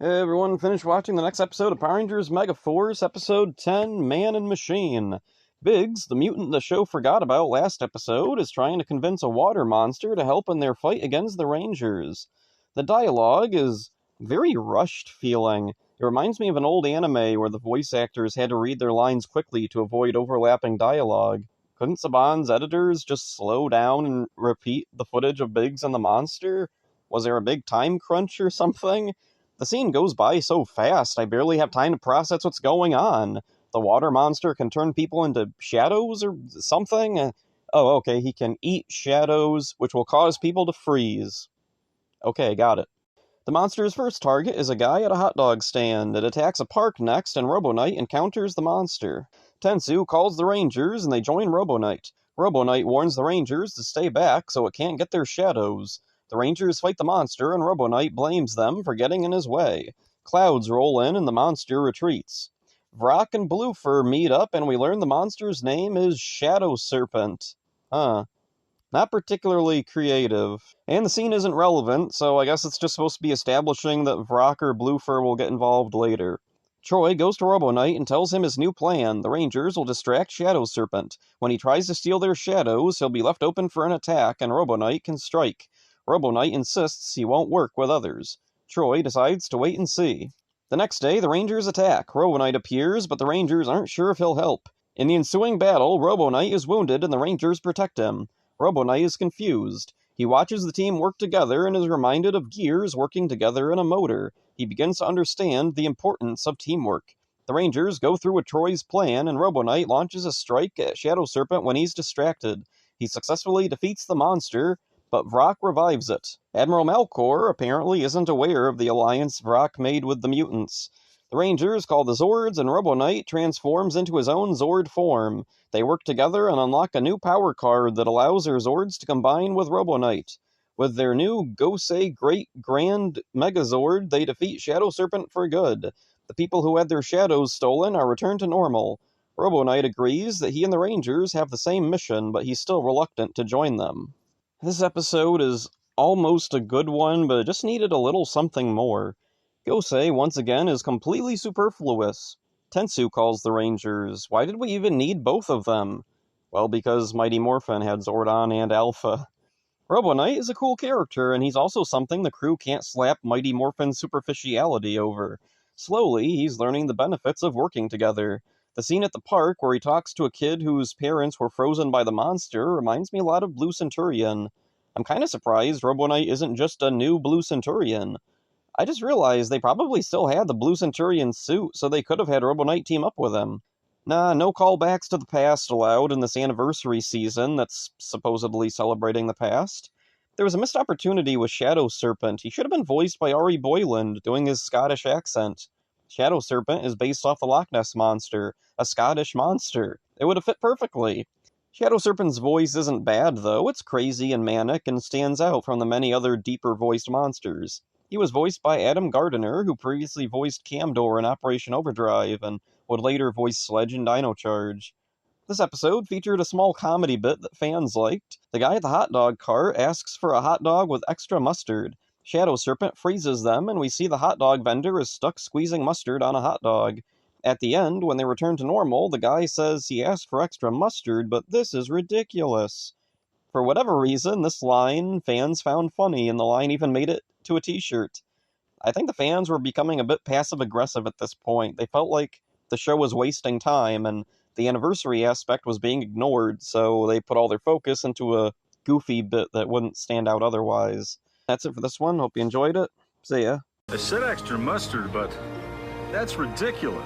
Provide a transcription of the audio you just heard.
Hey everyone, finished watching the next episode of Power Rangers Megaforce, episode 10, Man and Machine. Biggs, the mutant the show forgot about last episode, is trying to convince a water monster to help in their fight against the Rangers. The dialogue is very rushed feeling. It reminds me of an old anime where the voice actors had to read their lines quickly to avoid overlapping dialogue. Couldn't Saban's editors just slow down and repeat the footage of Biggs and the monster? Was there a big time crunch or something? The scene goes by so fast, I barely have time to process what's going on. The water monster can turn people into shadows or something? Oh, okay, he can eat shadows, which will cause people to freeze. Okay, got it. The monster's first target is a guy at a hot dog stand. It attacks a park next, and Robo Knight encounters the monster. Tensu calls the Rangers, and they join Robo Knight. Robo Knight warns the Rangers to stay back so it can't get their shadows. The Rangers fight the monster, and Robo Knight blames them for getting in his way. Clouds roll in, and the monster retreats. Vrock and Bluefur meet up, and we learn the monster's name is Shadow Serpent. Not particularly creative. And the scene isn't relevant, so I guess it's just supposed to be establishing that Vrock or Bluefur will get involved later. Troy goes to Robo Knight and tells him his new plan. The Rangers will distract Shadow Serpent. When he tries to steal their shadows, he'll be left open for an attack, and Robo Knight can strike. Robo Knight insists he won't work with others. Troy decides to wait and see. The next day, the Rangers attack. Robo Knight appears, but the Rangers aren't sure if he'll help. In the ensuing battle, Robo Knight is wounded and the Rangers protect him. Robo Knight is confused. He watches the team work together and is reminded of gears working together in a motor. He begins to understand the importance of teamwork. The Rangers go through with Troy's plan, and Robo Knight launches a strike at Shadow Serpent when he's distracted. He successfully defeats the monster, but Vrock revives it. Admiral Malcor apparently isn't aware of the alliance Vrock made with the mutants. The Rangers call the Zords, and Robo Knight transforms into his own Zord form. They work together and unlock a new power card that allows their Zords to combine with Robo Knight. With their new Gosei Great Grand Megazord, they defeat Shadow Serpent for good. The people who had their shadows stolen are returned to normal. Robo Knight agrees that he and the Rangers have the same mission, but he's still reluctant to join them. This episode is almost a good one, but it just needed a little something more. Gosei, once again, is completely superfluous. Tensu calls the Rangers. Why did we even need both of them? Well, because Mighty Morphin had Zordon and Alpha. Robo Knight is a cool character, and he's also something the crew can't slap Mighty Morphin's superficiality over. Slowly, he's learning the benefits of working together. The scene at the park where he talks to a kid whose parents were frozen by the monster reminds me a lot of Blue Centurion. I'm kind of surprised Robo Knight isn't just a new Blue Centurion. I just realized they probably still had the Blue Centurion suit, so they could have had Robo Knight team up with him. Nah, no callbacks to the past allowed in this anniversary season that's supposedly celebrating the past. There was a missed opportunity with Shadow Serpent. He should have been voiced by Ari Boyland, doing his Scottish accent. Shadow Serpent is based off the Loch Ness Monster, a Scottish monster. It would have fit perfectly. Shadow Serpent's voice isn't bad, though. It's crazy and manic and stands out from the many other deeper-voiced monsters. He was voiced by Adam Gardiner, who previously voiced Camdor in Operation Overdrive and would later voice Sledge in Dino Charge. This episode featured a small comedy bit that fans liked. The guy at the hot dog cart asks for a hot dog with extra mustard. Shadow Serpent freezes them, and we see the hot dog vendor is stuck squeezing mustard on a hot dog. At the end, when they return to normal, the guy says he asked for extra mustard, but this is ridiculous. For whatever reason, this line fans found funny, and the line even made it to a t-shirt. I think the fans were becoming a bit passive-aggressive at this point. They felt like the show was wasting time, and the anniversary aspect was being ignored, so they put all their focus into a goofy bit that wouldn't stand out otherwise. That's it for this one. Hope you enjoyed it. See ya. I said extra mustard, but that's ridiculous.